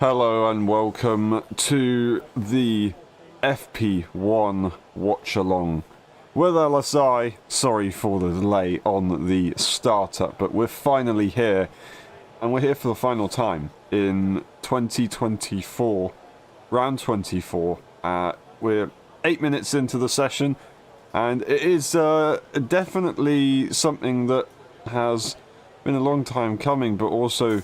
Hello and welcome to the FP1 Watchalong with LSI. Sorry for the delay on the startup, but we're finally here, and we're here for the final time in 2024, round 24. We're 8 minutes into the session, and it is definitely something that has been a long time coming, but also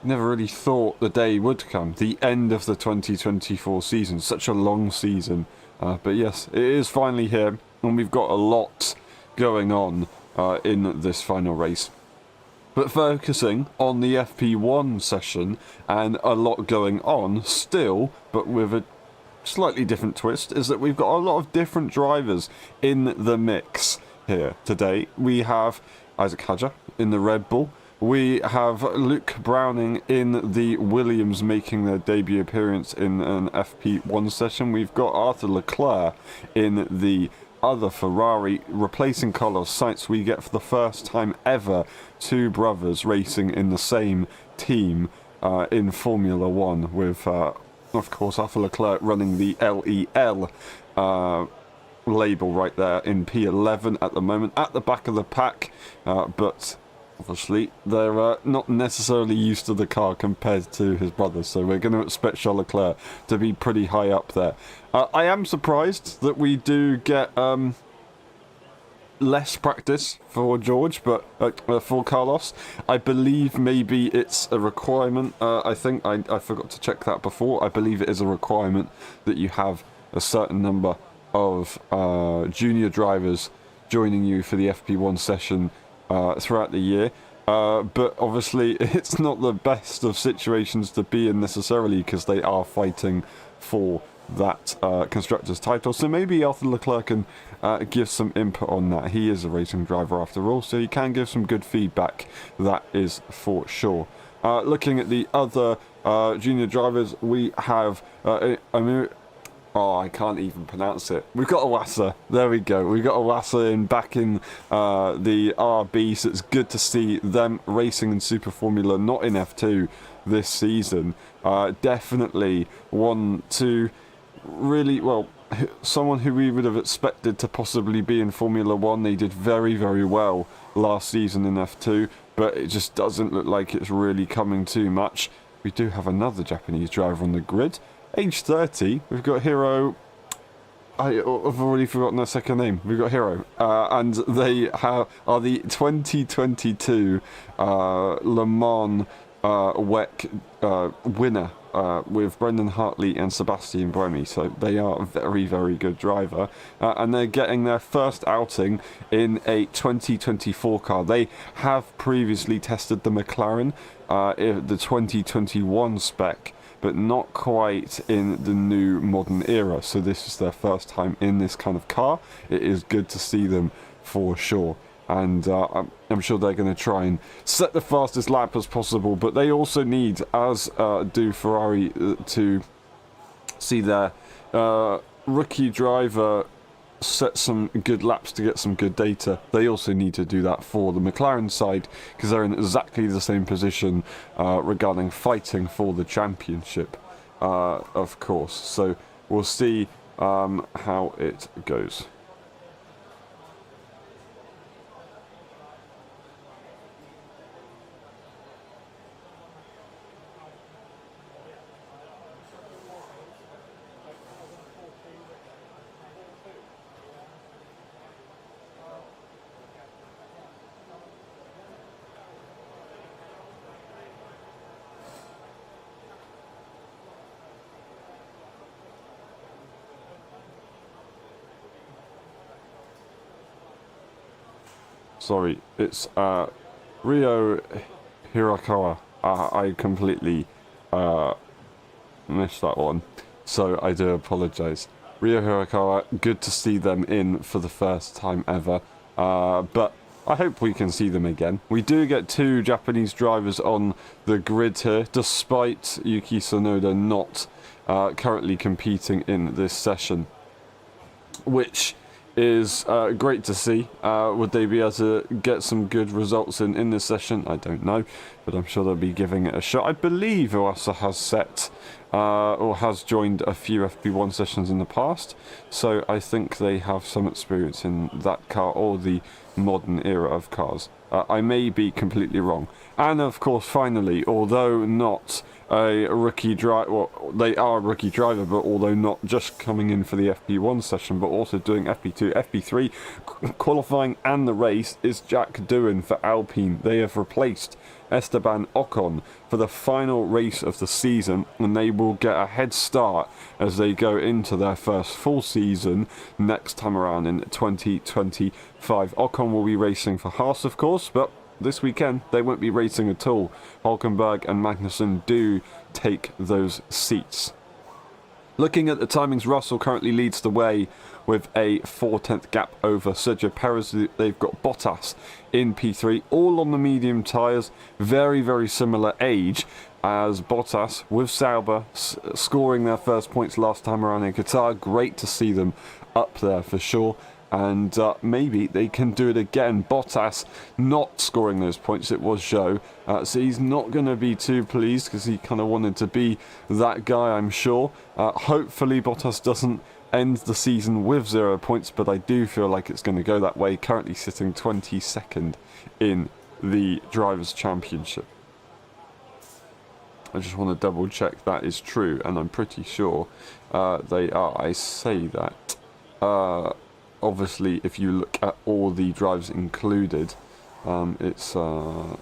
never really thought the day would come. The end of the 2024 season. Such a long season. But yes, it is finally here. And we've got a lot going on in this final race. But focusing on the FP1 session, and a lot going on still, but with a slightly different twist, is that we've got a lot of different drivers in the mix here today. We have Isaac Hadjar in the Red Bull. We have Luke Browning in the Williams making their debut appearance in an FP1 session. We've got Arthur Leclerc in the other Ferrari replacing Carlos Sainz. We get for the first time ever two brothers racing in the same team in Formula One with, of course, Arthur Leclerc running the LEL label right there in P11 at the moment at the back of the pack, but obviously, they're not necessarily used to the car compared to his brothers, so we're going to expect Charles Leclerc to be pretty high up there. I am surprised that we do get less practice for George, but for Carlos, I believe maybe it's a requirement. I think I forgot to check that before. I believe it is a requirement that you have a certain number of junior drivers joining you for the FP1 session throughout the year, but obviously it's not the best of situations to be in necessarily, because they are fighting for that constructors title. So maybe Arthur Leclerc can give some input on that. He is a racing driver after all, so he can give some good feedback, that is for sure. Looking at the other junior drivers, we have I can't even pronounce it. We've got Awasa. There we go. We've got Awasa back in the RB, so it's good to see them racing in Super Formula, not in F2 this season. Definitely one to really, well, someone who we would have expected to possibly be in Formula 1. They did very, very well last season in F2, but it just doesn't look like it's really coming too much. We do have another Japanese driver on the grid. Age 30, we've got Hiro. I've already forgotten their second name. We've got Hiro, and they are the 2022 Le Mans WEC winner with Brendan Hartley and Sebastian Buemi. So they are a very, very good driver, and they're getting their first outing in a 2024 car. They have previously tested the McLaren, the 2021 spec, but not quite in the new modern era. So this is their first time in this kind of car. It is good to see them for sure. And I'm sure they're going to try and set the fastest lap as possible. But they also need, as do Ferrari, to see their rookie driver set some good laps to get some good data. They also need to do that for the McLaren side, because they're in exactly the same position regarding fighting for the championship, of course. So we'll see how it goes. Sorry, it's Rio Hirakawa. I completely missed that one, so I do apologise. Rio Hirakawa, good to see them in for the first time ever, but I hope we can see them again. We do get two Japanese drivers on the grid here, despite Yuki Tsunoda not currently competing in this session, which is great to see. Would they be able to get some good results in this session? I don't know, but I'm sure they'll be giving it a shot. I believe Oasa has set or has joined a few FP1 sessions in the past, so I think they have some experience in that car or the modern era of cars. I may be completely wrong. And of course, finally, although not a rookie driver, well, they are a rookie driver, but although not just coming in for the FP1 session, but also doing FP2, FP3, qualifying and the race, is Jack Doohan for Alpine. They have replaced Esteban Ocon for the final race of the season, and they will get a head start as they go into their first full season next time around in 2025. Ocon will be racing for Haas, of course, but this weekend they won't be racing at all. Hulkenberg and Magnussen do take those seats. Looking at the timings, Russell currently leads the way with a 4/10 gap over Sergio Perez. They've got Bottas in P3, all on the medium tyres, very, very similar age as Bottas with Sauber scoring their first points last time around in Qatar. Great to see them up there for sure. And maybe they can do it again. Bottas not scoring those points, it was Zhou. So he's not going to be too pleased because he kind of wanted to be that guy, I'm sure. Hopefully Bottas doesn't end the season with 0 points, but I do feel like it's going to go that way. Currently sitting 22nd in the Drivers' Championship. I just want to double check that is true, and I'm pretty sure they are. I say that. Obviously, if you look at all the drivers included, it's hold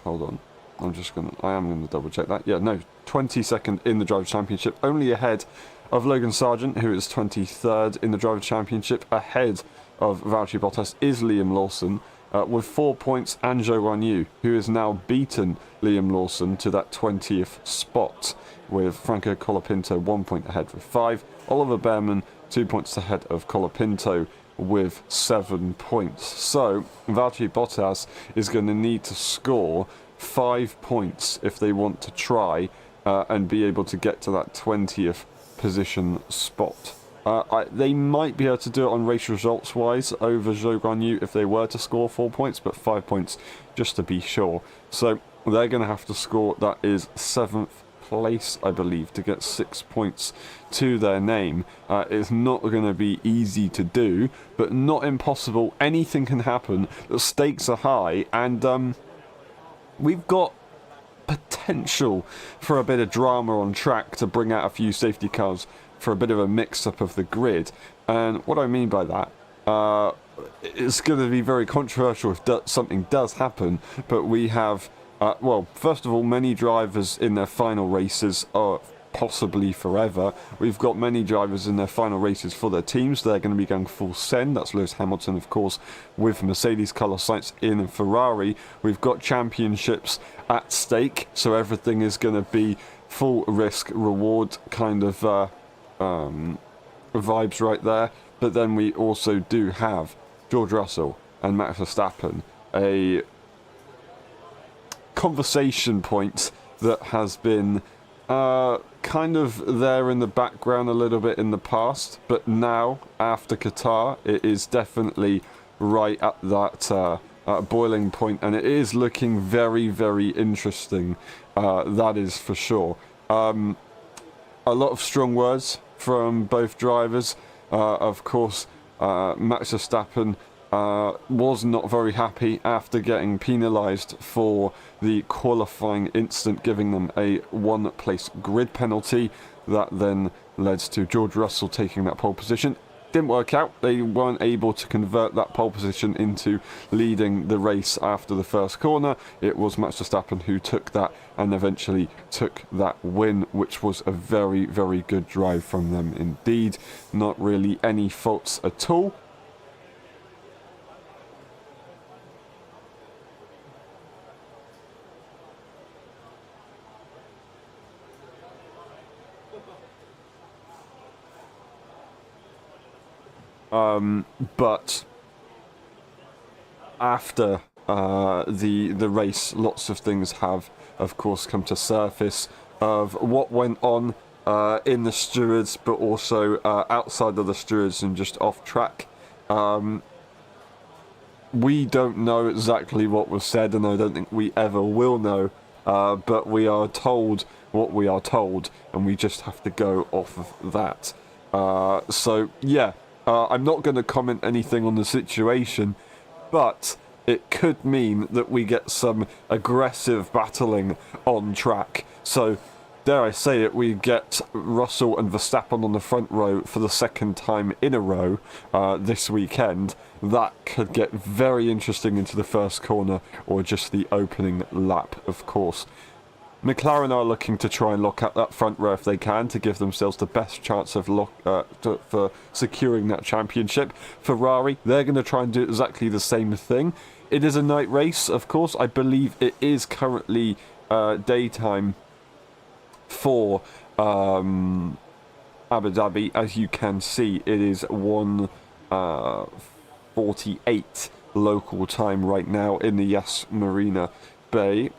on. I am gonna double check that. Yeah, no, 22nd in the Drivers' Championship, only ahead of Logan Sargent, who is 23rd in the Drivers' Championship. Ahead of Valtteri Bottas is Liam Lawson with 4 points, and Zhou Guanyu, who has now beaten Liam Lawson to that 20th spot, with Franco Colapinto 1 point ahead with 5. Oliver Behrman 2 points ahead of Colapinto with 7 points. So Valtteri Bottas is going to need to score 5 points if they want to try and be able to get to that 20th position spot. They might be able to do it on race results wise over Zhou Guanyu if they were to score 4 points, but 5 points just to be sure. So they're going to have to score, that is 7th place, I believe, to get 6 points to their name. It's not going to be easy to do, but not impossible. Anything can happen. The stakes are high, and we've got potential for a bit of drama on track to bring out a few safety cars for a bit of a mix-up of the grid. And what I mean by that, it's going to be very controversial if something does happen, but we have well, first of all, many drivers in their final races are possibly forever. We've got many drivers in their final races for their teams. They're going to be going full send. That's Lewis Hamilton, of course, with Mercedes, Carlos Sainz in Ferrari. We've got championships at stake, so everything is going to be full risk reward kind of vibes right there. But then we also do have George Russell and Max Verstappen, a conversation point that has been kind of there in the background a little bit in the past, but now after Qatar it is definitely right at that boiling point, and it is looking very, very interesting, that is for sure. A lot of strong words from both drivers. Of course, Max Verstappen was not very happy after getting penalised for the qualifying incident, giving them a 1-place grid penalty. That then led to George Russell taking that pole position. Didn't work out. They weren't able to convert that pole position into leading the race after the first corner. It was Max Verstappen who took that and eventually took that win, which was a very, very good drive from them indeed. Not really any faults at all. But after the race, lots of things have, of course, come to surface of what went on in the stewards, but also outside of the stewards and just off track. We don't know exactly what was said, and I don't think we ever will know, but we are told what we are told, and we just have to go off of that. So, yeah, I'm not going to comment anything on the situation, but it could mean that we get some aggressive battling on track. So, dare I say it, we get Russell and Verstappen on the front row for the second time in a row this weekend. That could get very interesting into the first corner, or just the opening lap, of course. McLaren are looking to try and lock out that front row if they can, to give themselves the best chance of for securing that championship. Ferrari, they're going to try and do exactly the same thing. It is a night race, of course. I believe it is currently daytime for Abu Dhabi. As you can see, it is 1:48 local time right now in the Yas Marina Bay.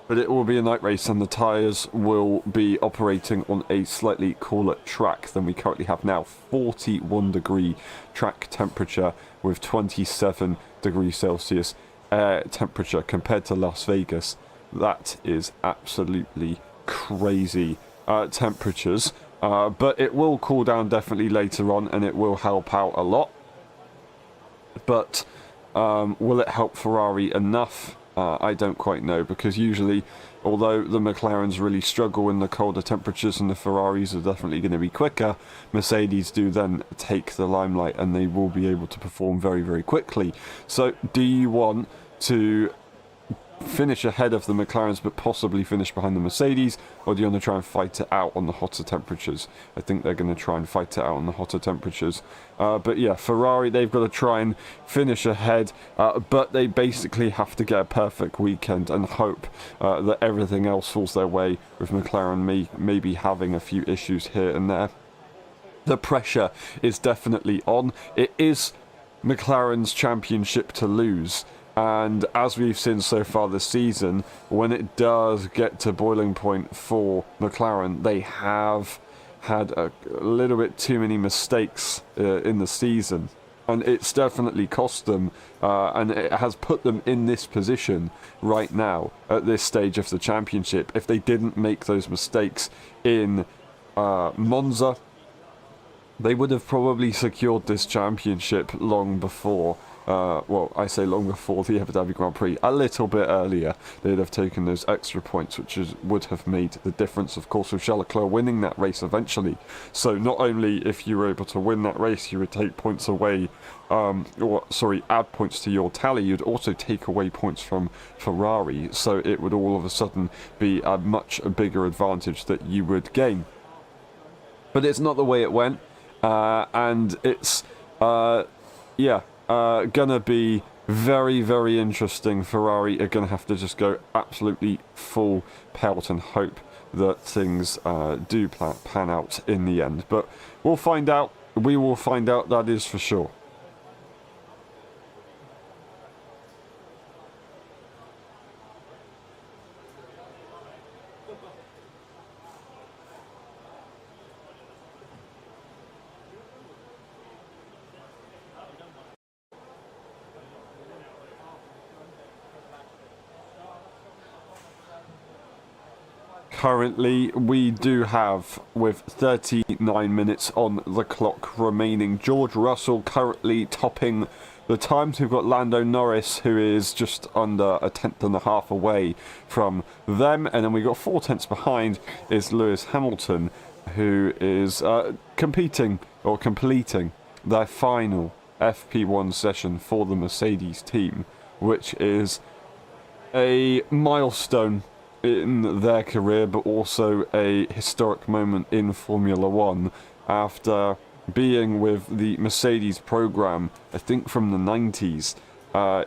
But it will be a night race, and the tyres will be operating on a slightly cooler track than we currently have now. 41 degree track temperature with 27 degrees Celsius air temperature compared to Las Vegas. That is absolutely crazy temperatures. But it will cool down definitely later on, and it will help out a lot. But will it help Ferrari enough? I don't quite know, because usually, although the McLarens really struggle in the colder temperatures and the Ferraris are definitely going to be quicker, Mercedes do then take the limelight, and they will be able to perform very, very quickly. So do you want to finish ahead of the McLarens but possibly finish behind the Mercedes, or do you want to try and fight it out on the hotter temperatures? I think they're going to try and fight it out on the hotter temperatures. But yeah, Ferrari, they've got to try and finish ahead, but they basically have to get a perfect weekend and hope that everything else falls their way, with McLaren maybe having a few issues here and there. The pressure is definitely on. It is McLaren's championship to lose. And as we've seen so far this season, when it does get to boiling point for McLaren, they have had a little bit too many mistakes in the season. And it's definitely cost them, and it has put them in this position right now, at this stage of the championship. If they didn't make those mistakes in Monza, they would have probably secured this championship long before. Well, I say long before the Abu Dhabi Grand Prix, a little bit earlier. They'd have taken those extra points, which would have made the difference, of course, with Charles Leclerc winning that race eventually. So not only if you were able to win that race, you would take points away, add points to your tally, you'd also take away points from Ferrari. So it would all of a sudden be a much bigger advantage that you would gain. But it's not the way it went, and it's, gonna be very, very interesting. Ferrari are gonna have to just go absolutely full pelt and hope that things do pan out in the end. But we'll find out. We will find out, that is for sure. Currently, we do have, with 39 minutes on the clock remaining, George Russell currently topping the times. We've got Lando Norris, who is just under a tenth and a half away from them. And then we got 4 tenths behind is Lewis Hamilton, who is completing their final FP1 session for the Mercedes team, which is a milestone in their career, but also a historic moment in Formula One, after being with the Mercedes program, I think from the 90s,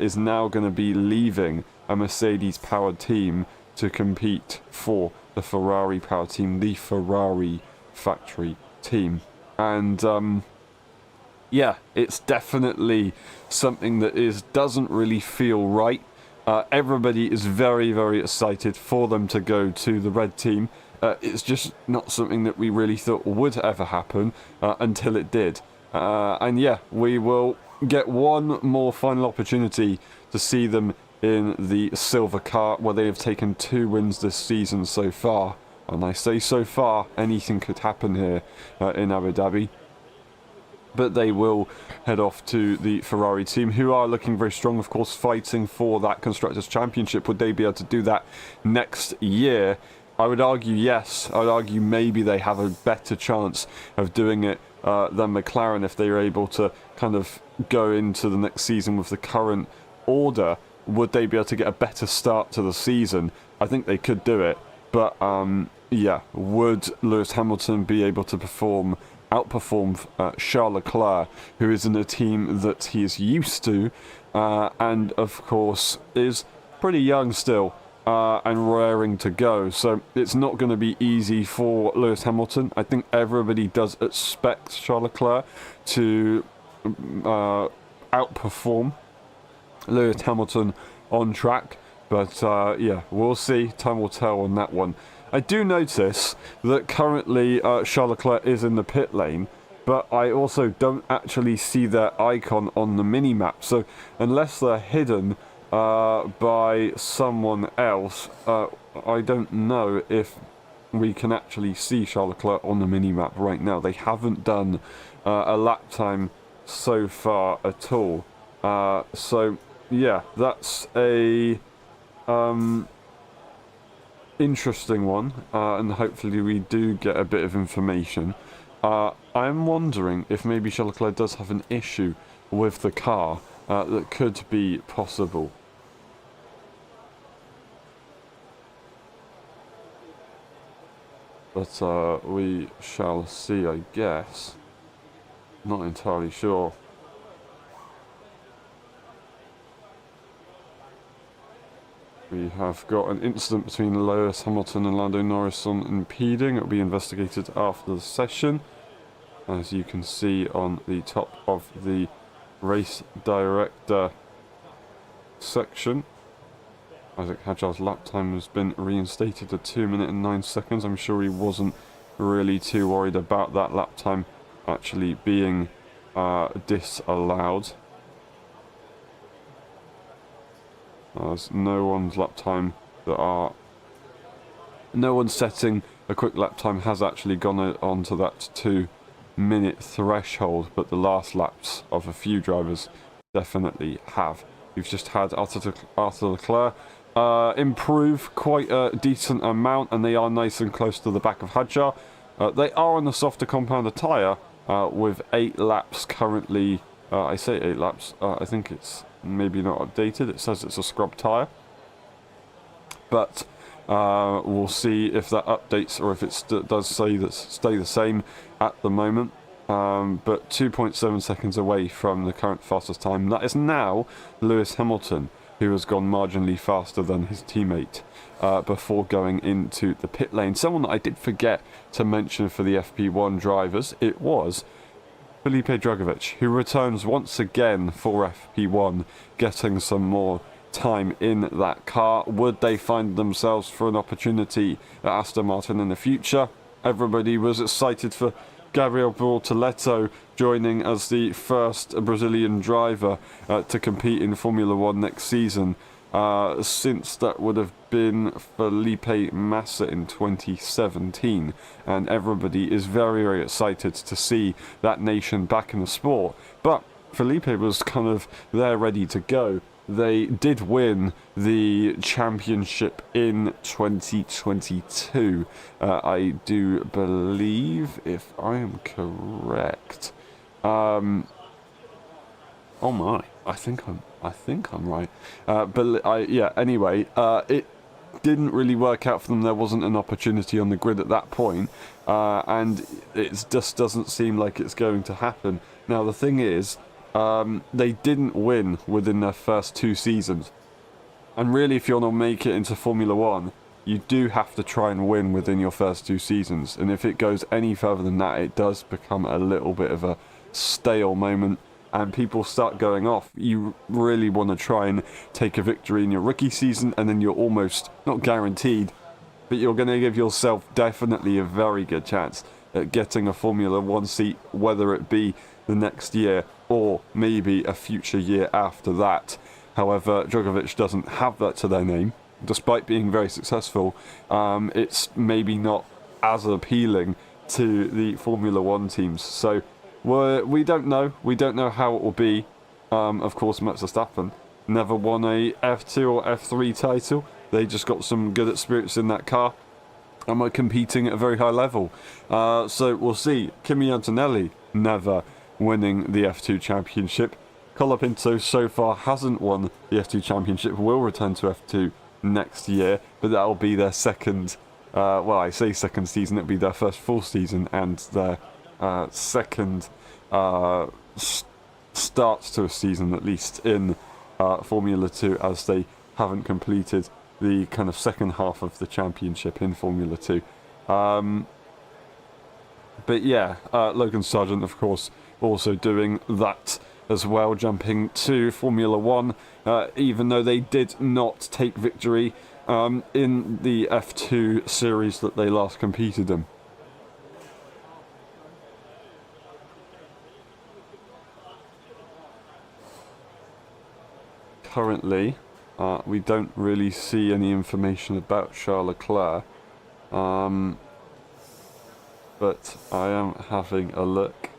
is now going to be leaving a Mercedes powered team to compete for the Ferrari powered team, the Ferrari factory team. And yeah, it's definitely something that doesn't really feel right. Everybody is very, very excited for them to go to the red team, It's just not something that we really thought would ever happen until it did. And yeah, we will get one more final opportunity to see them in the silver car, where they have taken 2 wins this season so far. And I say so far, anything could happen here in Abu Dhabi. But they will head off to the Ferrari team, who are looking very strong, of course, fighting for that Constructors' Championship. Would they be able to do that next year? I would argue yes. I would argue maybe they have a better chance of doing it than McLaren if they are able to kind of go into the next season with the current order. Would they be able to get a better start to the season? I think they could do it. But, yeah, would Lewis Hamilton be able to outperform Charles Leclerc, who is in a team that he is used to, and of course is pretty young still, and raring to go. So it's not going to be easy for Lewis Hamilton. I think everybody does expect Charles Leclerc to outperform Lewis Hamilton on track. But yeah, we'll see. Time will tell on that one. I do notice that currently Charles Leclerc is in the pit lane, but I also don't actually see their icon on the mini-map. So unless they're hidden by someone else, I don't know if we can actually see Charles Leclerc on the mini-map right now. They haven't done a lap time so far at all. So yeah, that's a interesting one, and hopefully we do get a bit of information. I'm wondering if maybe Charles Leclerc does have an issue with the car that could be possible. But we shall see, I guess. Not entirely sure. We have got an incident between Lewis Hamilton and Lando Norris on impeding. It will be investigated after the session, as you can see on the top of the race director section. Isaac Hadjar's lap time has been reinstated to 2 minutes and 9 seconds. I'm sure he wasn't really too worried about that lap time actually being disallowed. There's no one's lap time no one's setting a quick lap time has actually gone on to that 2-minute threshold, but the last laps of a few drivers definitely have. We've just had Arthur Leclerc improve quite a decent amount, and they are nice and close to the back of Hadjar. They are on the softer compounder tyre with 8 laps currently. I say 8 laps, I think it's maybe not updated. It says it's a scrub tyre, but we'll see if that updates or if it does stay the same at the moment. But 2.7 seconds away from the current fastest time. That is now Lewis Hamilton, who has gone marginally faster than his teammate before going into the pit lane. Someone that I did forget to mention for the FP1 drivers, it was Felipe Drugovich, who returns once again for FP1, getting some more time in that car. Would they find themselves for an opportunity at Aston Martin in the future? Everybody was excited for Gabriel Bortoleto joining as the first Brazilian driver to compete in Formula 1 next season, since that would have been Felipe Massa in 2017, and everybody is very, very excited to see that nation back in the sport. But Felipe was kind of there ready to go. They did win the championship in 2022, I do believe, if I am correct. Oh my, I think I'm right. But yeah. Anyway, it didn't really work out for them. There wasn't an opportunity on the grid at that point, and it just doesn't seem like it's going to happen. Now the thing is, they didn't win within their first 2 seasons, and really, if you want to make it into Formula 1, you do have to try and win within your first 2 seasons. And if it goes any further than that, it does become a little bit of a stale moment, and people start going off. You really want to try and take a victory in your rookie season, and then you're almost not guaranteed, but you're going to give yourself definitely a very good chance at getting a Formula 1 seat, whether it be the next year or maybe a future year after that. However, Djokovic doesn't have that to their name. Despite being very successful, it's maybe not as appealing to the Formula 1 teams. So we don't know. We don't know how it will be. Of course, Max Verstappen never won a F2 or F3 title. They just got some good experience in that car and were competing at a very high level. So we'll see. Kimi Antonelli never winning the F2 championship. Colapinto so far hasn't won the F2 championship, will return to F2 next year, but that'll be their second, well, I say second season, it'll be their first full season and their second start to a season, at least, in Formula 2, as they haven't completed the kind of second half of the championship in Formula 2. But yeah, Logan Sargent, of course, also doing that as well, jumping to Formula 1, even though they did not take victory in the F2 series that they last competed in. Currently, we don't really see any information about Charles Leclerc, but I am having a look.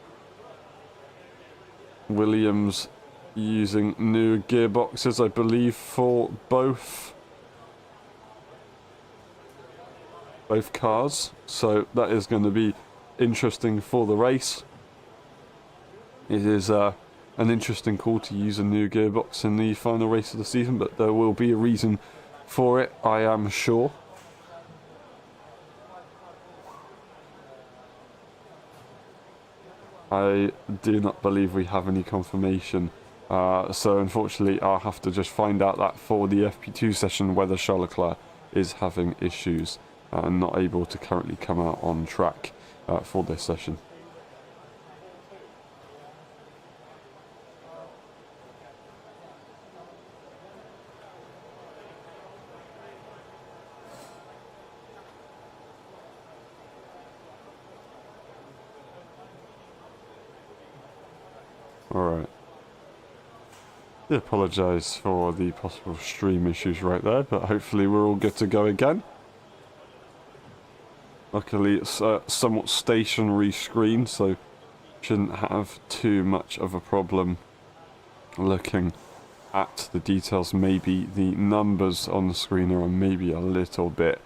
Williams using new gearboxes, I believe, for both cars, so that is going to be interesting for the race. It is an interesting call to use a new gearbox in the final race of the season, but there will be a reason for it, I am sure. I do not believe we have any confirmation, so unfortunately I'll have to just find out that for the FP2 session whether Charles Leclerc is having issues and not able to currently come out on track for this session. Alright. I apologise for the possible stream issues right there, but hopefully we're all good to go again. Luckily it's a somewhat stationary screen, so shouldn't have too much of a problem looking at the details. Maybe the numbers on the screen are maybe a little bit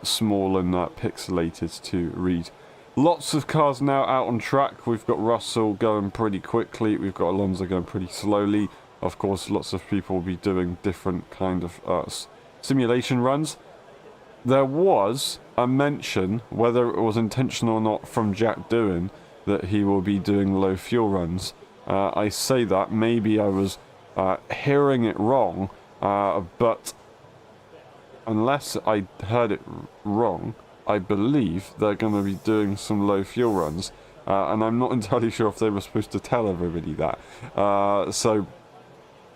small and pixelated to read. Lots of cars now out on track. We've got Russell going pretty quickly. We've got Alonso going pretty slowly. Of course, lots of people will be doing different kind of simulation runs. There was a mention, whether it was intentional or not, from Jack Doohan that he will be doing low fuel runs. I say that, maybe I was hearing it wrong, but unless I heard it wrong, I believe they're going to be doing some low fuel runs, and I'm not entirely sure if they were supposed to tell everybody that. So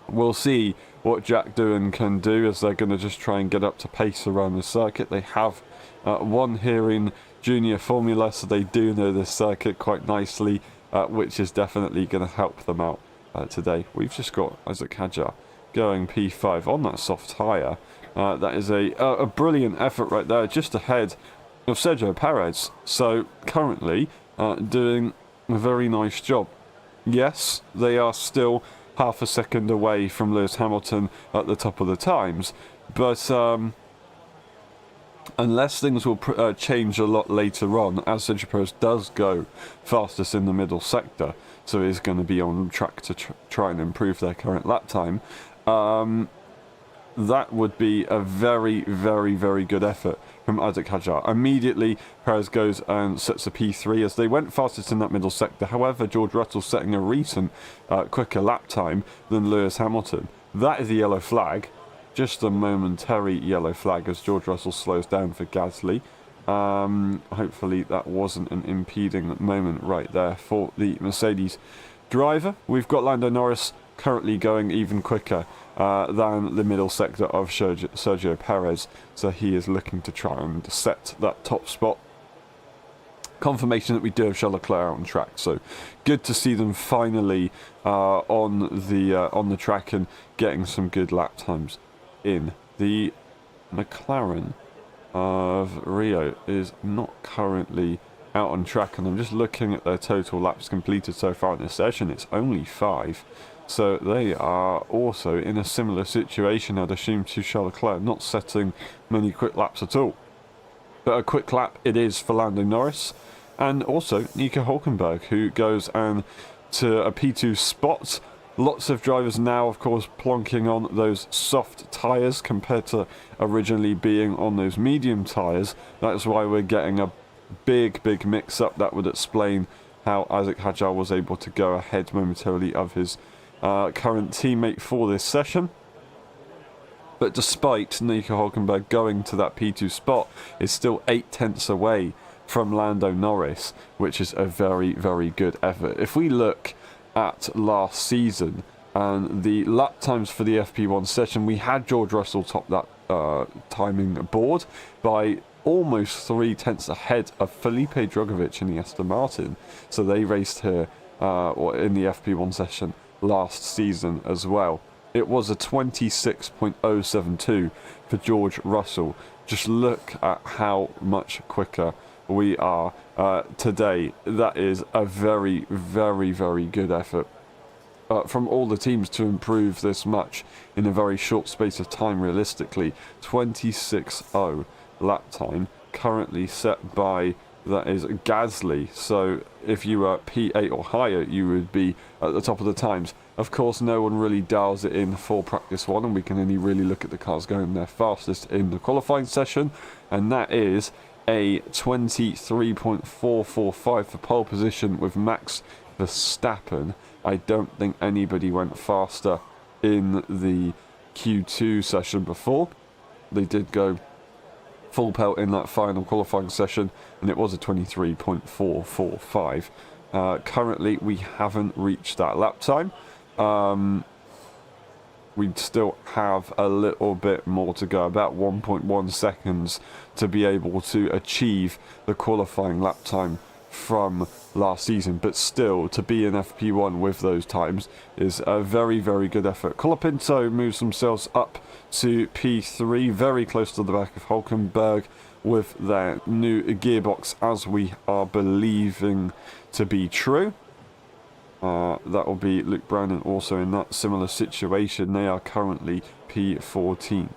we'll see what Jack Doohan can do, as they're going to just try and get up to pace around the circuit. They have won here in Junior Formula, so they do know this circuit quite nicely, which is definitely going to help them out today. We've just got Isaac Hadjar going P5 on that soft tyre. That is a brilliant effort right there, just ahead of Sergio Perez. So currently doing a very nice job. Yes, they are still half a second away from Lewis Hamilton at the top of the times, but unless things will change a lot later on, as Sergio Perez does go fastest in the middle sector, so he's going to be on track to try and improve their current lap time, that would be a very, very, very good effort from Isaac Hadjar. Immediately, Perez goes and sets a P3 as they went fastest in that middle sector. However, George Russell setting a recent quicker lap time than Lewis Hamilton. That is a yellow flag. Just a momentary yellow flag as George Russell slows down for Gasly. Hopefully that wasn't an impeding moment right there for the Mercedes driver. We've got Lando Norris currently going even quicker than the middle sector of Sergio Perez, so he is looking to try and set that top spot. Confirmation that we do have Charles Leclerc on track, so good to see them finally on the track and getting some good lap times in. The McLaren of Rio is not currently out on track, and I'm just looking at their total laps completed so far in this session. It's only 5, so they are also in a similar situation, I'd assume, to Charles Leclerc, not setting many quick laps at all. But a quick lap it is for Lando Norris, and also Nico Hülkenberg, who goes to a P2 spot. Lots of drivers now, of course, plonking on those soft tyres compared to originally being on those medium tyres. That's why we're getting a big mix-up. That would explain how Isaac Hadjar was able to go ahead momentarily of his current teammate for this session. But despite Nico Hülkenberg going to that P2 spot, is still 8 tenths away from Lando Norris, which is a very good effort. If we look at last season and the lap times for the FP1 session, we had George Russell top that timing board by almost 3 tenths ahead of Felipe Drugovich in the Aston Martin. So they raced here in the FP1 session last season as well. It was a 26.072 for George Russell. Just look at how much quicker we are today. That is a very good effort from all the teams to improve this much in a very short space of time. Realistically, 26.0 lap time currently set by, that is, Gasly. So if you were P8 or higher, you would be at the top of the times. Of course, no one really dials it in for practice 1, and we can only really look at the cars going their fastest in the qualifying session, and that is a 23.445 for pole position with Max Verstappen. I don't think anybody went faster in the Q2 session before. They did go full pelt in that final qualifying session, and it was a 23.445. Currently, we haven't reached that lap time. We'd still have a little bit more to go, about 1.1 seconds to be able to achieve the qualifying lap time from last season, but still to be in FP1 with those times is a very good effort. Colapinto moves themselves up to P3, very close to the back of Hülkenberg with their new gearbox, as we are believing to be true. That will be Luke Brandon also in that similar situation. They are currently P14.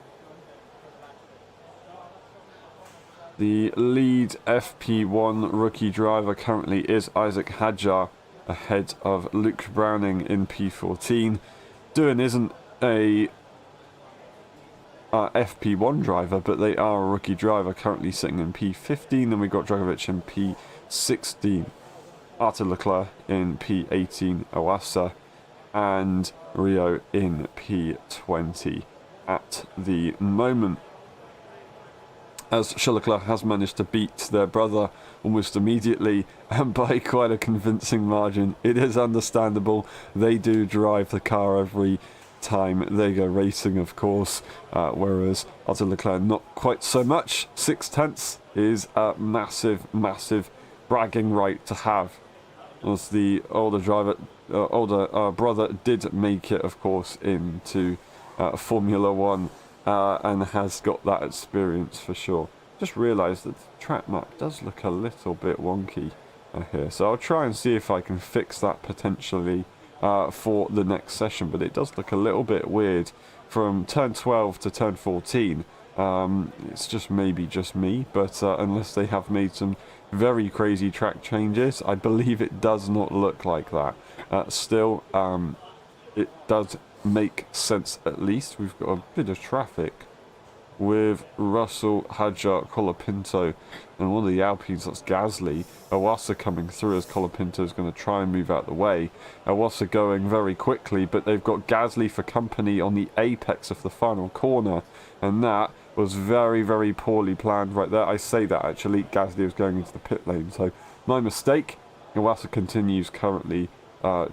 The lead FP1 rookie driver currently is Isaac Hadjar, ahead of Luke Browning in P14. Doohan isn't a FP1 driver, but they are a rookie driver, currently sitting in P15. Then we've got Drugovich in P16. Arthur Leclerc in P18, Oasa, and Rio in P20 at the moment. As Charles Leclerc has managed to beat their brother almost immediately, and by quite a convincing margin. It is understandable. They do drive the car every time they go racing, of course, whereas Arthur Leclerc not quite so much. 6 tenths is a massive bragging right to have, as the older brother did make it, of course, into Formula 1 and has got that experience for sure. Just realised that the track map does look a little bit wonky here, so I'll try and see if I can fix that potentially for the next session, but it does look a little bit weird from turn 12 to turn 14. It's just maybe just me, but unless they have made some very crazy track changes, I believe it does not look like that. Still, it does make sense at least. We've got a bit of traffic with Russell, Hadjar, Colapinto, and one of the Alpines, that's Gasly. Oasa coming through as Colapinto is going to try and move out the way. Oasa going very quickly, but they've got Gasly for company on the apex of the final corner, and that was very poorly planned right there. I say that actually, Gasly was going into the pit lane, so my mistake. Oasa continues currently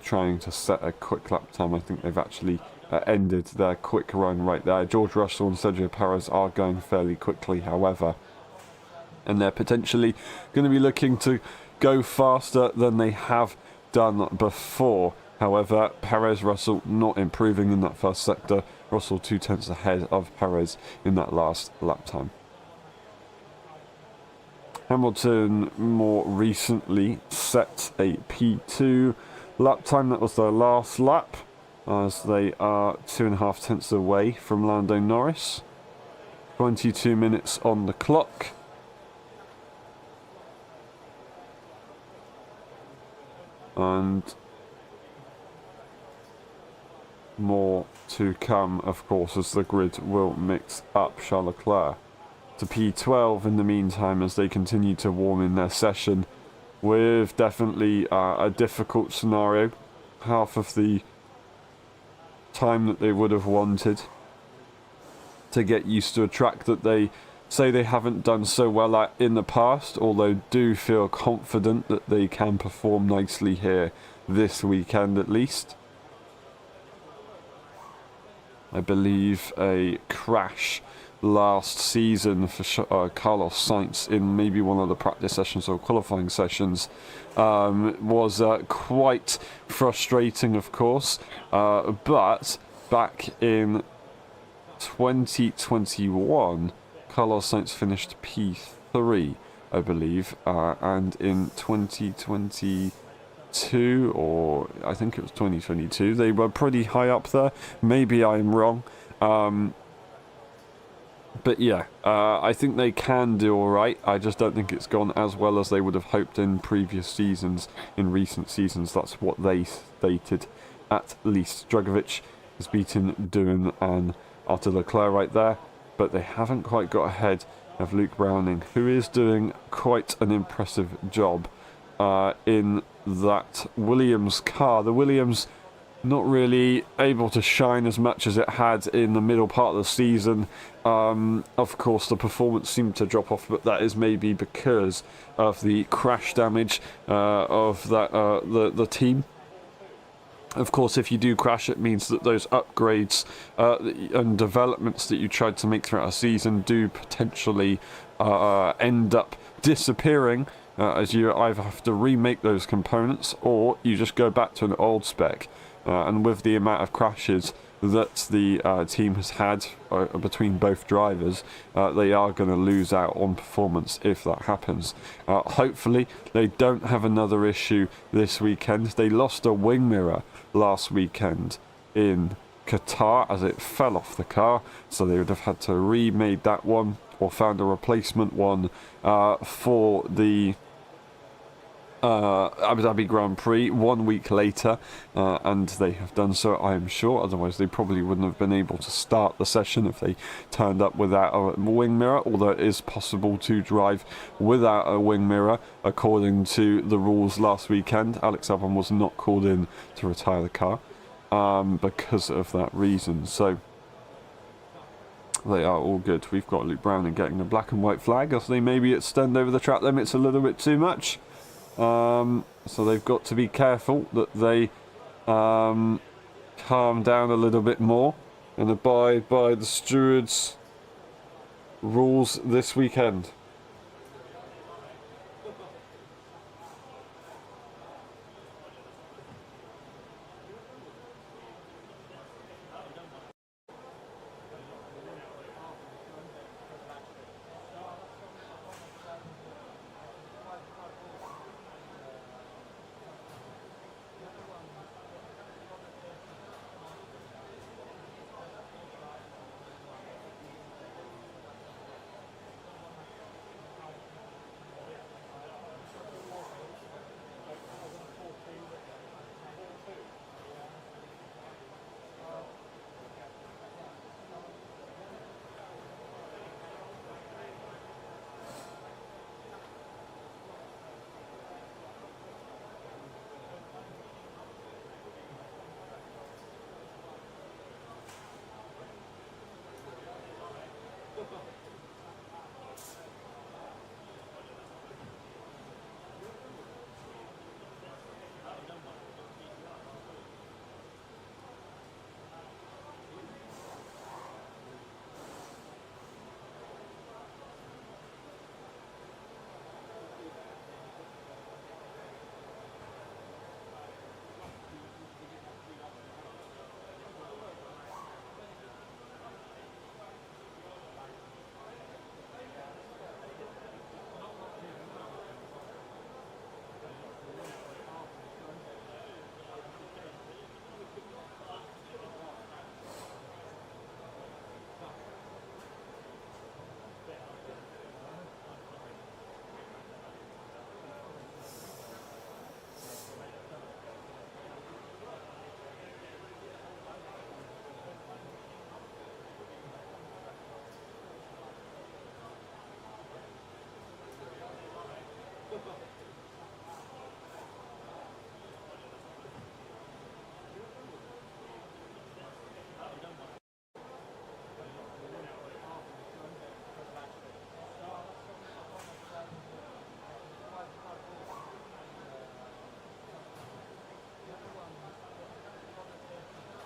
trying to set a quick lap time. I think they've actually ended their quick run right there. George Russell and Sergio Perez are going fairly quickly, however, and they're potentially going to be looking to go faster than they have done before. However, Perez, Russell not improving in that first sector. Russell 2/10 ahead of Perez in that last lap time. Hamilton more recently set a P2 lap time. That was their last lap, as they are 2.5 tenths away from Lando Norris. 22 minutes on the clock. And more to come, of course, as the grid will mix up. Charles Leclerc to P12 in the meantime, as they continue to warm in their session, with definitely a difficult scenario. Half of the time that they would have wanted to get used to a track that they say they haven't done so well at in the past, although do feel confident that they can perform nicely here this weekend at least. I believe a crash last season for Carlos Sainz in maybe one of the practice sessions or qualifying sessions was quite frustrating, of course, but back in 2021 Carlos Sainz finished P3, I believe, and in 2022, or I think it was 2022, they were pretty high up there. Maybe I'm wrong, but yeah, I think they can do alright. I just don't think it's gone as well as they would have hoped in previous seasons, in recent seasons. That's what they stated, at least. Drugovich has beaten Doohan and Arthur Leclerc right there, but they haven't quite got ahead of Luke Browning, who is doing quite an impressive job in that Williams car. The Williams not really able to shine as much as it had in the middle part of the season. Of course, the performance seemed to drop off, but that is maybe because of the crash damage of that the team. Of course, if you do crash, it means that those upgrades and developments that you tried to make throughout a season do potentially end up disappearing, as you either have to remake those components or you just go back to an old spec. And with the amount of crashes that the team has had between both drivers, they are going to lose out on performance if that happens. Hopefully they don't have another issue this weekend. They lost a wing mirror last weekend in Qatar as it fell off the car, so they would have had to remade that one or found a replacement one for the Abu Dhabi Grand Prix 1 week later, and they have done so, I am sure. Otherwise they probably wouldn't have been able to start the session if they turned up without a wing mirror, although it is possible to drive without a wing mirror according to the rules last weekend. Alex Albon was not called in to retire the car because of that reason, so they are all good. We've got Luke Browning getting the black and white flag as they maybe extend over the track limits a little bit too much. So they've got to be careful that they calm down a little bit more and abide by the stewards' rules this weekend.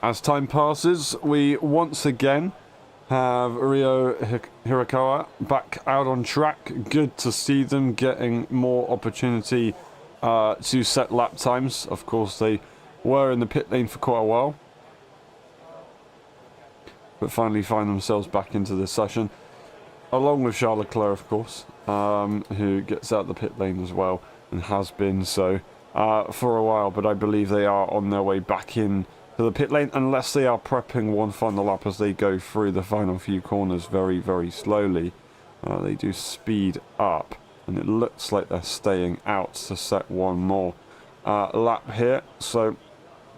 As time passes, we once again have Rio Hirakawa back out on track. Good to see them getting more opportunity to set lap times. Of course, they were in the pit lane for quite a while, but finally find themselves back into this session, along with Charles Leclerc, of course, who gets out the pit lane as well, and has been so for a while, but I believe they are on their way back in to the pit lane, unless they are prepping one final lap as they go through the final few corners very, very slowly. They do speed up, and it looks like they're staying out to set one more lap here. So,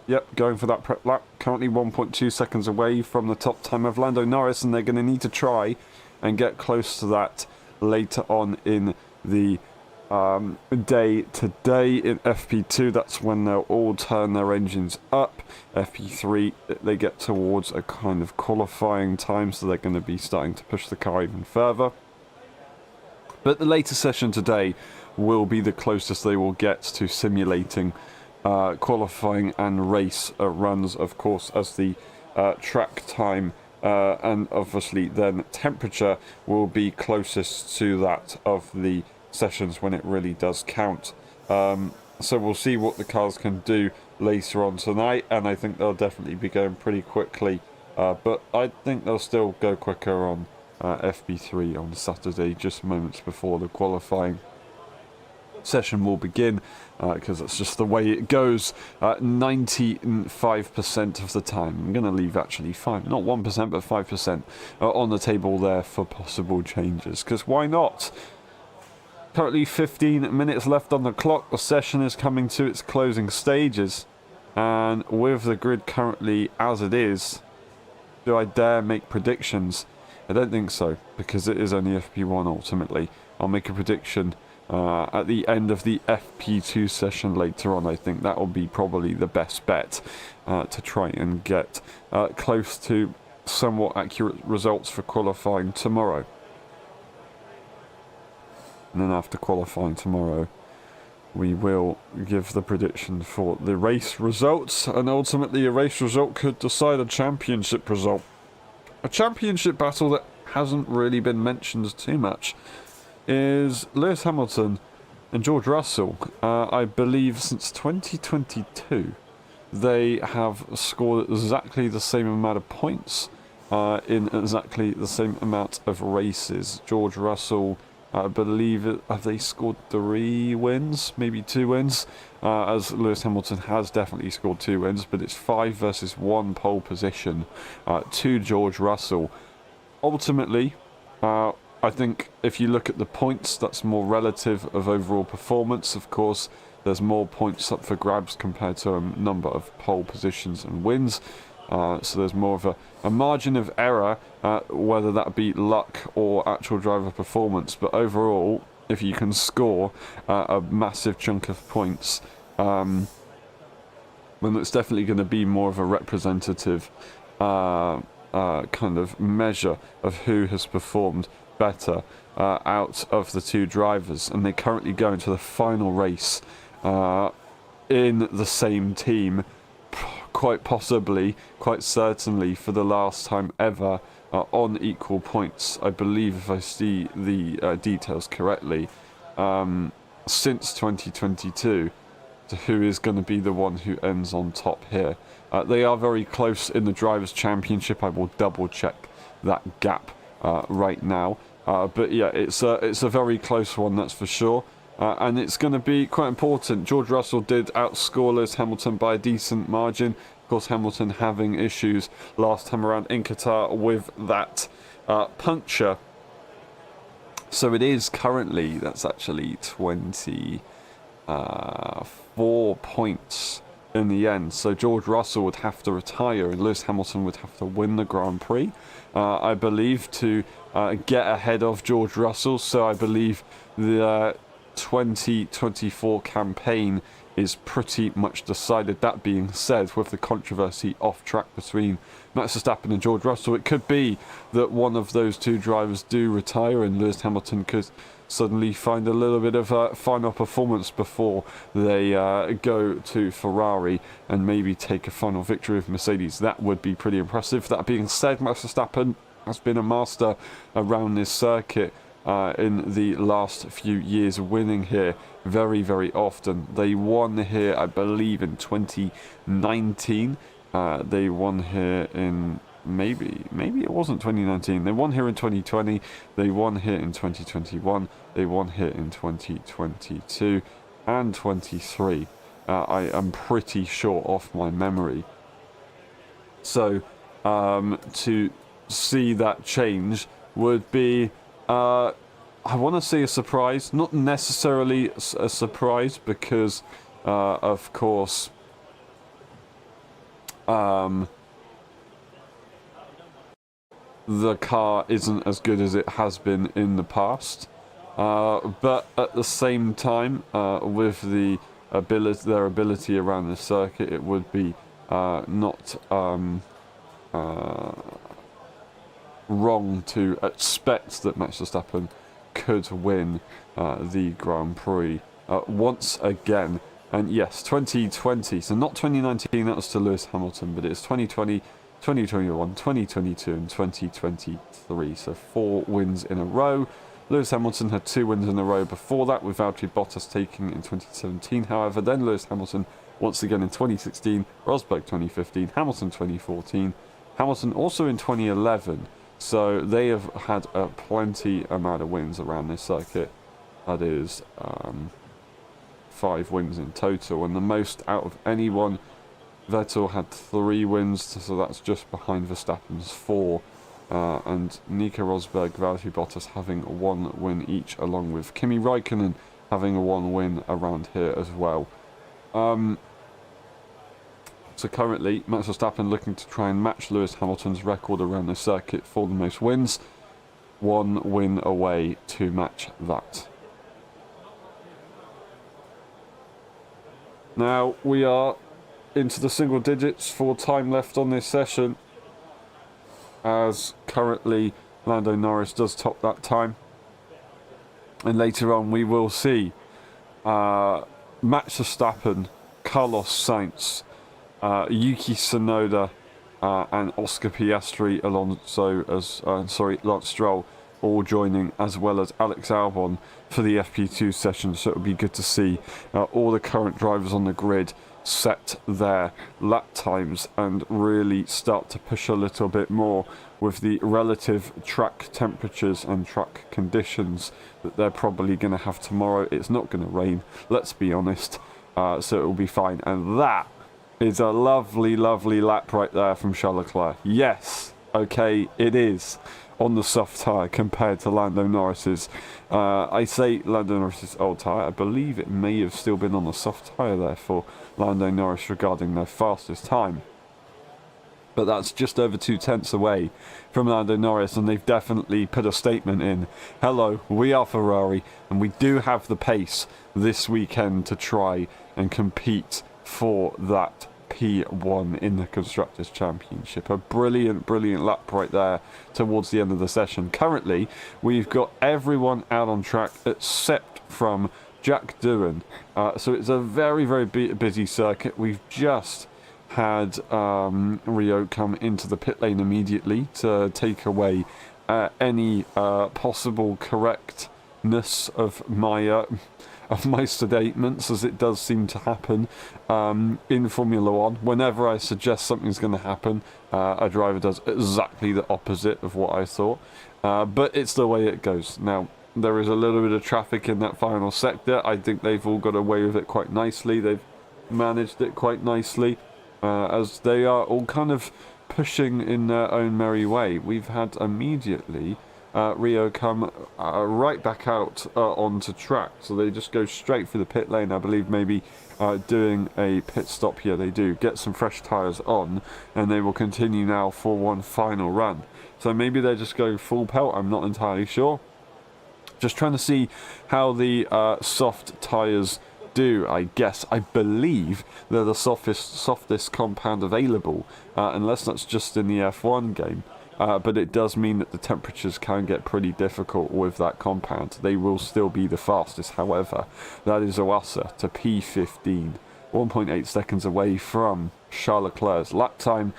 yep, going for that prep lap. Currently 1.2 seconds away from the top time of Lando Norris, and they're going to need to try and get close to that later on in the day today in FP2. That's when they'll all turn their engines up. FP3, they get towards a kind of qualifying time, so they're going to be starting to push the car even further. But the later session today will be the closest they will get to simulating qualifying and race runs, of course, as the track time and obviously then temperature will be closest to that of the sessions when it really does count. So we'll see what the cars can do later on tonight, and I think they'll definitely be going pretty quickly, but I think they'll still go quicker on FP3 on Saturday, just moments before the qualifying session will begin, because that's just the way it goes 95% of the time. I'm going to leave actually not 1% but 5% on the table there for possible changes, because why not? Currently 15 minutes left on the clock. The session is coming to its closing stages, and with the grid currently as it is, do I dare make predictions? I don't think so, because it is only FP1 ultimately. I'll make a prediction at the end of the FP2 session later on. I think that will be probably the best bet to try and get close to somewhat accurate results for qualifying tomorrow. And then after qualifying tomorrow, we will give the prediction for the race results, and ultimately a race result could decide a championship result. A championship battle that hasn't really been mentioned too much is Lewis Hamilton and George Russell. I believe since 2022 they have scored exactly the same amount of points in exactly the same amount of races. George Russell, I believe, have they scored 3 wins, maybe 2 wins, as Lewis Hamilton has definitely scored 2 wins, but it's 5 versus 1 pole position to George Russell. Ultimately, I think if you look at the points, that's more relative of overall performance. Of course, there's more points up for grabs compared to a number of pole positions and wins. So there's more of a margin of error, whether that be luck or actual driver performance. But overall, if you can score a massive chunk of points, then it's definitely going to be more of a representative kind of measure of who has performed better out of the 2 drivers. And they currently go into the final race in the same team, quite possibly, quite certainly for the last time ever, on equal points. I believe, if I see the details correctly, since 2022, to who is going to be the one who ends on top here. They are very close in the Drivers' Championship. I will double check that gap right now. But yeah, it's a very close one, that's for sure. And it's going to be quite important. George Russell did outscore Lewis Hamilton by a decent margin. Of course, Hamilton having issues last time around in Qatar with that puncture. So it is currently, that's actually 24 points in the end. So George Russell would have to retire and Lewis Hamilton would have to win the Grand Prix, I believe, to get ahead of George Russell. So I believe the 2024 campaign is pretty much decided. That being said, with the controversy off track between Max Verstappen and George Russell, it could be that one of those two drivers do retire and Lewis Hamilton could suddenly find a little bit of a final performance before they go to Ferrari and maybe take a final victory with Mercedes. That would be pretty impressive. That being said, Max Verstappen has been a master around this circuit in the last few years, winning here very, very often. They won here, I believe, in 2019. They won here in maybe it wasn't 2019. They won here in 2020. They won here in 2021. They won here in 2022 and 23. I am pretty sure off my memory. So to see that change would be I want to see a surprise, not necessarily a surprise because of course the car isn't as good as it has been in the past, but at the same time with the their ability around the circuit, it would be not wrong to expect that Max Verstappen could win the Grand Prix once again. And yes, 2020, so not 2019, that was to Lewis Hamilton, but it's 2020, 2021, 2022 and 2023, so 4 wins in a row. Lewis Hamilton had 2 wins in a row before that, with Valtteri Bottas taking in 2017. However, then Lewis Hamilton once again in 2016, Rosberg 2015, Hamilton 2014, Hamilton also in 2011. So they have had a plenty amount of wins around this circuit. That is 5 wins in total, and the most out of anyone. Vettel had 3 wins, so that's just behind Verstappen's 4. And Nico Rosberg, Valtteri Bottas having 1 win each, along with Kimi Raikkonen having a 1 win around here as well. So currently, Max Verstappen looking to try and match Lewis Hamilton's record around the circuit for the most wins. 1 win away to match that. Now we are into the single digits for time left on this session, as currently Lando Norris does top that time. And later on we will see Max Verstappen, Carlos Sainz, Yuki Tsunoda and Oscar Piastri, Lance Stroll, all joining, as well as Alex Albon for the FP2 session. So it would be good to see all the current drivers on the grid set their lap times and really start to push a little bit more with the relative track temperatures and track conditions that they're probably going to have tomorrow. It's not going to rain, let's be honest, so it will be fine. And that is a lovely, lovely lap right there from Charles Leclerc. Yes, okay, it is on the soft tyre compared to Lando Norris's. I say Lando Norris's old tyre. I believe it may have still been on the soft tyre there for Lando Norris regarding their fastest time. But that's just over 2/10 away from Lando Norris, and they've definitely put a statement in. Hello, we are Ferrari, and we do have the pace this weekend to try and compete for that P1 in the Constructors' Championship. A brilliant, brilliant lap right there towards the end of the session. Currently, we've got everyone out on track except from Jack Doohan. So it's a very, very busy circuit. We've just had Rio come into the pit lane immediately to take away any possible correctness of my statements, as it does seem to happen in Formula 1. Whenever I suggest something's going to happen, a driver does exactly the opposite of what I thought. But it's the way it goes. Now, there is a little bit of traffic in that final sector. I think they've all got away with it quite nicely. They've managed it quite nicely, as they are all kind of pushing in their own merry way. We've had immediately Rio come right back out onto track, so they just go straight for the pit lane. I believe maybe doing a pit stop here. They do get some fresh tyres on, and they will continue now for one final run. So maybe they're just going full pelt, I'm not entirely sure. Just trying to see how the soft tyres do, I guess. I believe they're the softest compound available, unless that's just in the F1 game. But it does mean that the temperatures can get pretty difficult with that compound. They will still be the fastest, however. That is Oasa to P15, 1.8 seconds away from Charles Leclerc's lap time,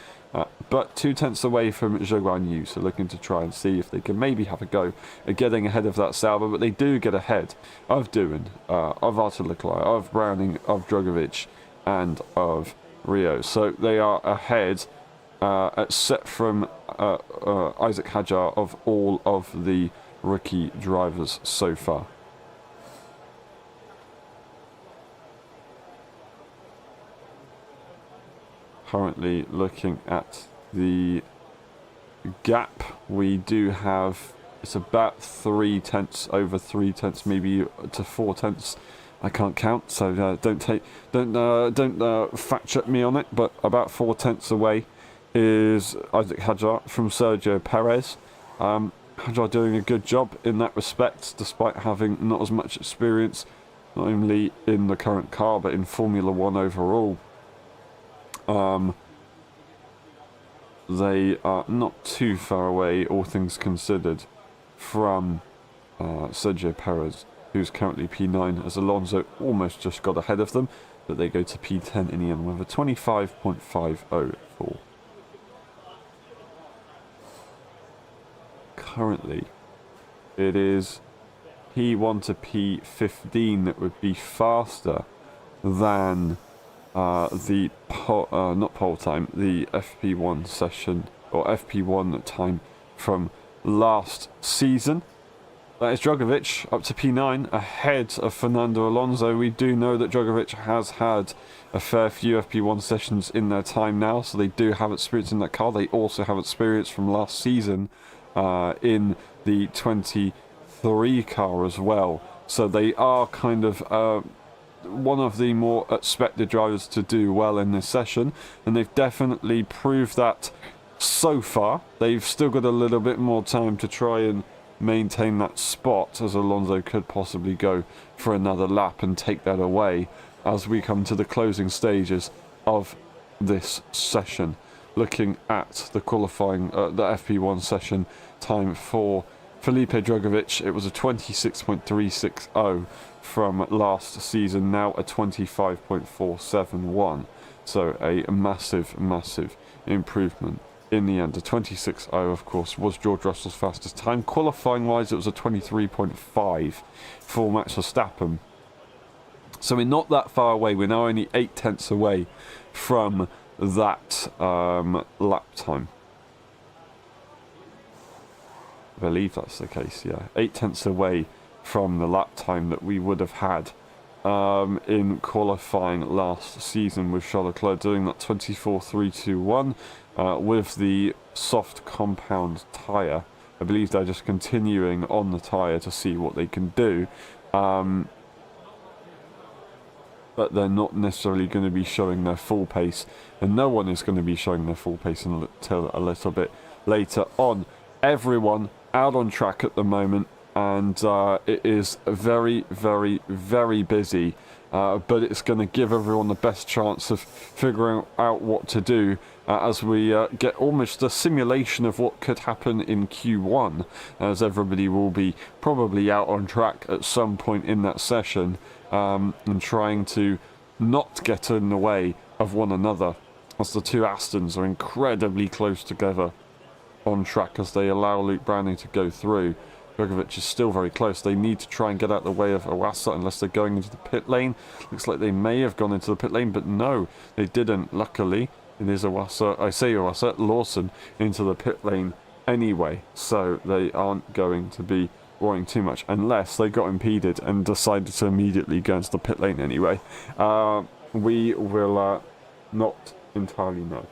but 2/10 away from Zhou Guanyu, so looking to try and see if they can maybe have a go at getting ahead of that Sauber, but they do get ahead of Doohan, of Arthur Leclerc, of Browning, of Drogovic, and of Rio. So they are ahead, except from Isaac Hadjar, of all of the rookie drivers so far. Currently looking at the gap, we do have, it's about 3/10, over 3/10, maybe to 4/10. I can't count, so don't fact check me on it, but about 4/10 away is Isaac Hadjar from Sergio Perez. Hadjar doing a good job in that respect, despite having not as much experience, not only in the current car, but in Formula 1 overall. They are not too far away, all things considered, from Sergio Perez, who's currently P9, as Alonso almost just got ahead of them, but they go to P10 in the end with a 25.504. Currently, it is P1 to P15 that would be faster than the not pole time, the FP1 session, or FP1 time from last season. That is Drogovic up to P9 ahead of Fernando Alonso. We do know that Drogovic has had a fair few FP1 sessions in their time now, so they do have experience in that car. They also have experience from last season in the 23 car as well. So they are kind of one of the more expected drivers to do well in this session, and they've definitely proved that so far. They've still got a little bit more time to try and maintain that spot, as Alonso could possibly go for another lap and take that away as we come to the closing stages of this session. Looking at the qualifying, the FP1 session time for Felipe Drogovic, it was a 26.360 from last season, now a 25.471. So a massive, massive improvement in the end. A 26.0, of course, was George Russell's fastest time. Qualifying wise, it was a 23.5 for Max Verstappen. So we're not that far away. We're now only 0.8 away from that lap time. I believe that's the case, yeah. 0.8 away from the lap time that we would have had in qualifying last season, with Charles Leclerc doing that 24.321 with the soft compound tyre. I believe they're just continuing on the tyre to see what they can do. But they're not necessarily going to be showing their full pace, and no one is going to be showing their full pace until a little bit later on. Everyone out on track at the moment, and it is very, very, very busy, but it's going to give everyone the best chance of figuring out what to do as we get almost a simulation of what could happen in Q1, as everybody will be probably out on track at some point in that session, and trying to not get in the way of one another, as the two Astons are incredibly close together on track as they allow Luke Browning to go through. Drogovic is still very close. They need to try and get out the way of Oasa unless they're going into the pit lane. Looks like they may have gone into the pit lane, but no, they didn't. Luckily, it is Lawson into the pit lane anyway, so they aren't going to be worrying too much unless they got impeded and decided to immediately go into the pit lane anyway. We will not entirely know.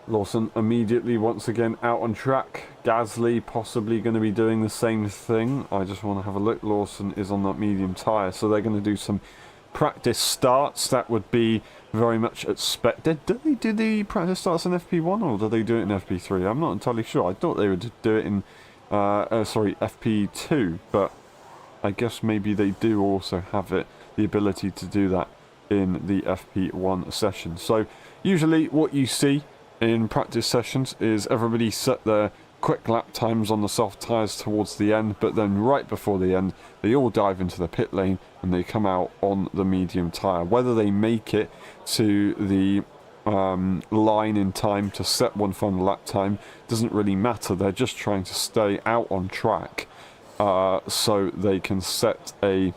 Lawson immediately once again out on track. Gasly possibly going to be doing the same thing. I just want to have a look. Lawson is on that medium tyre, so they're going to do some practice starts. That would be very much expected. Did they do the practice starts in FP1 or did they do it in FP3? I'm not entirely sure. I thought they would do it in, FP2, but I guess maybe they do also have the ability to do that in the FP1 session. So usually what you see in practice sessions is everybody set their quick lap times on the soft tyres towards the end, but then right before the end they all dive into the pit lane and they come out on the medium tyre. Whether they make it to the line in time to set one final lap time doesn't really matter. They're just trying to stay out on track so they can set a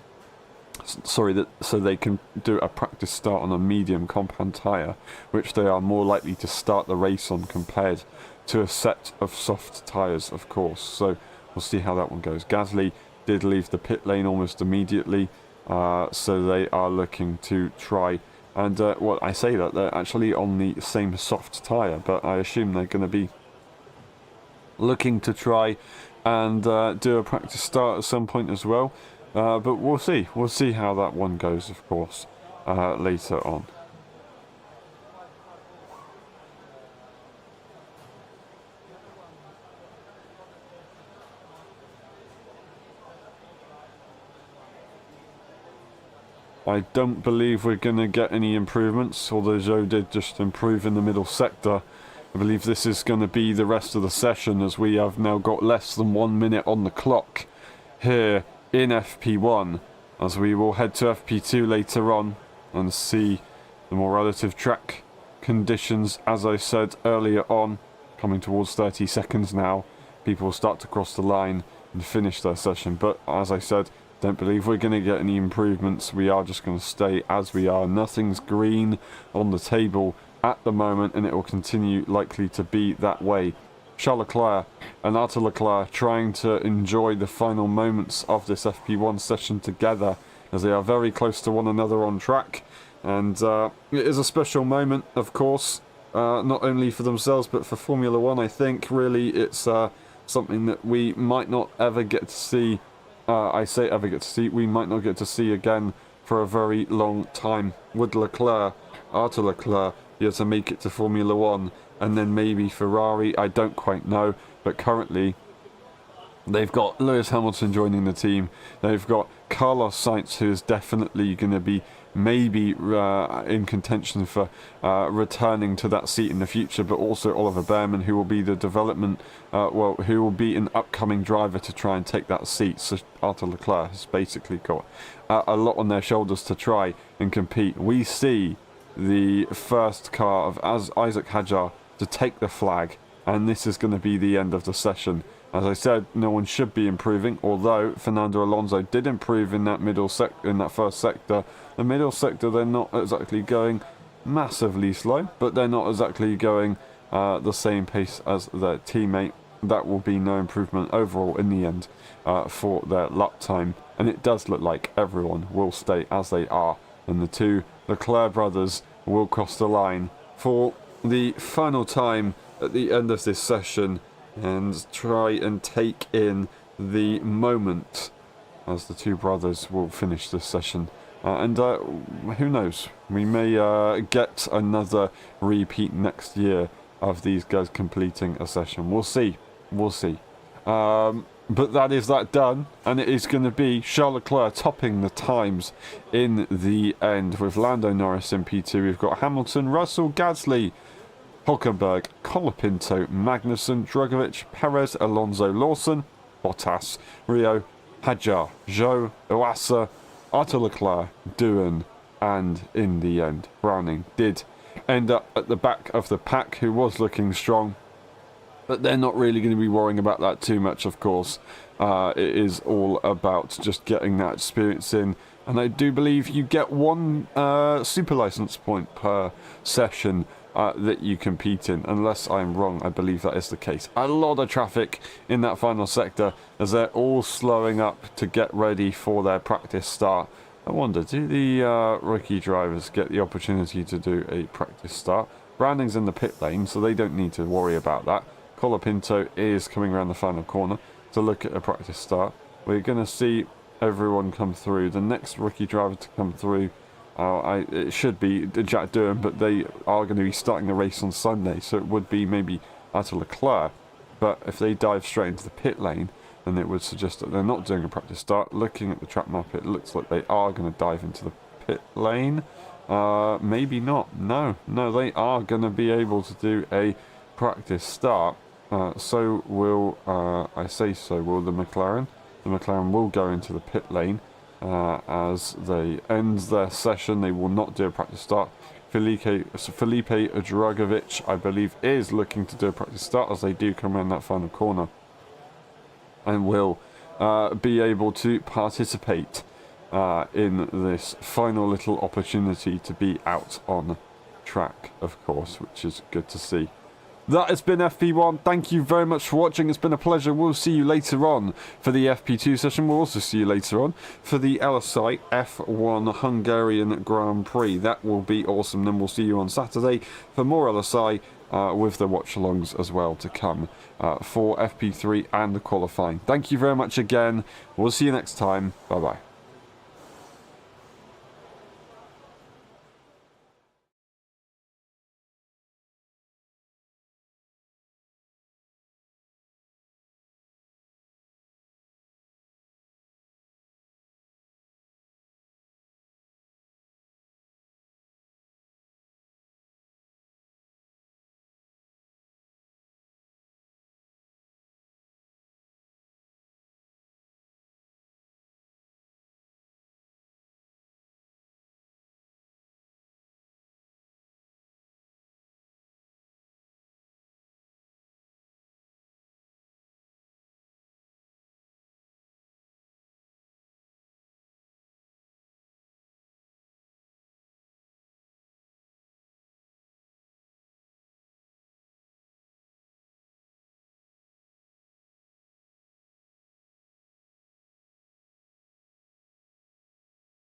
so they can do a practice start on a medium compound tyre, which they are more likely to start the race on compared to a set of soft tyres, of course. So we'll see how that one goes. Gasly did leave the pit lane almost immediately, so they are looking to try and well, I say that they're actually on the same soft tyre, but I assume they're going to be looking to try and do a practice start at some point as well. But we'll see how that one goes, of course, later on. I don't believe we're going to get any improvements, although Zhou did just improve in the middle sector. I believe this is going to be the rest of the session, as we have now got less than 1 minute on the clock here in FP1, as we will head to FP2 later on and see the more relative track conditions. As I said earlier on, coming towards 30 seconds now, people will start to cross the line and finish their session. But as I said, don't believe we're going to get any improvements. We are just going to stay as we are. Nothing's green on the table at the moment, and it will continue likely to be that way. Charles Leclerc and Arthur Leclerc trying to enjoy the final moments of this FP1 session together, as they are very close to one another on track. And it is a special moment, of course, not only for themselves but for Formula One. I think really it's something that we might not ever get to see. I say ever get to see, we might not get to see again for a very long time. Would Leclerc, Arthur Leclerc, be able to make it to Formula One, and then maybe Ferrari? I don't quite know, but currently they've got Lewis Hamilton joining the team. They've got Carlos Sainz, who is definitely going to be maybe in contention for returning to that seat in the future, but also Oliver Behrman, who will be the development, who will be an upcoming driver to try and take that seat. So Arthur Leclerc has basically got a lot on their shoulders to try and compete. We see the first car of Isaac Hadjar to take the flag, and this is going to be the end of the session. As I said, no one should be improving, although Fernando Alonso did improve in that first sector. The middle sector, they're not exactly going massively slow, but they're not exactly going the same pace as their teammate. That will be no improvement overall in the end for their lap time, and it does look like everyone will stay as they are, and the two Leclerc brothers will cross the line for the final time at the end of this session and try and take in the moment as the two brothers will finish this session. And who knows, we may get another repeat next year of these guys completing a session. We'll see. But that is that done, and it is going to be Charles Leclerc topping the times in the end with Lando Norris in P2. We've got Hamilton, Russell, Gasly, Hulkenberg, Colapinto, Magnussen, Drugovich, Perez, Alonso, Lawson, Bottas, Rio, Hadjar, Zhou, Iwasa, Arthur Leclerc, Doohan, and in the end, Browning did end up at the back of the pack, who was looking strong. But they're not really going to be worrying about that too much, of course. It is all about just getting that experience in. And I do believe you get one super license point per session that you compete in. Unless I'm wrong, I believe that is the case. A lot of traffic in that final sector as they're all slowing up to get ready for their practice start. I wonder, do the rookie drivers get the opportunity to do a practice start? Branding's in the pit lane, so they don't need to worry about that. Colapinto is coming around the final corner to look at a practice start. We're going to see everyone come through. The next rookie driver to come through It should be Jack Durham, but they are going to be starting the race on Sunday, so it would be maybe out of Leclerc. But if they dive straight into the pit lane, then it would suggest that they're not doing a practice start. Looking at the track map, it looks like they are going to dive into the pit lane. Maybe not. No, they are going to be able to do a practice start. So will will the McLaren. The McLaren will go into the pit lane as they end their session. They will not do a practice start. Felipe Dragovic, I believe, is looking to do a practice start as they do come around that final corner, and will be able to participate in this final little opportunity to be out on track, of course, which is good to see. That has been FP1. Thank you very much for watching. It's been a pleasure. We'll see you later on for the FP2 session. We'll also see you later on for the LSI F1 Hungarian Grand Prix. That will be awesome. Then we'll see you on Saturday for more LSI with the watch-alongs as well to come for FP3 and the qualifying. Thank you very much again. We'll see you next time. Bye-bye.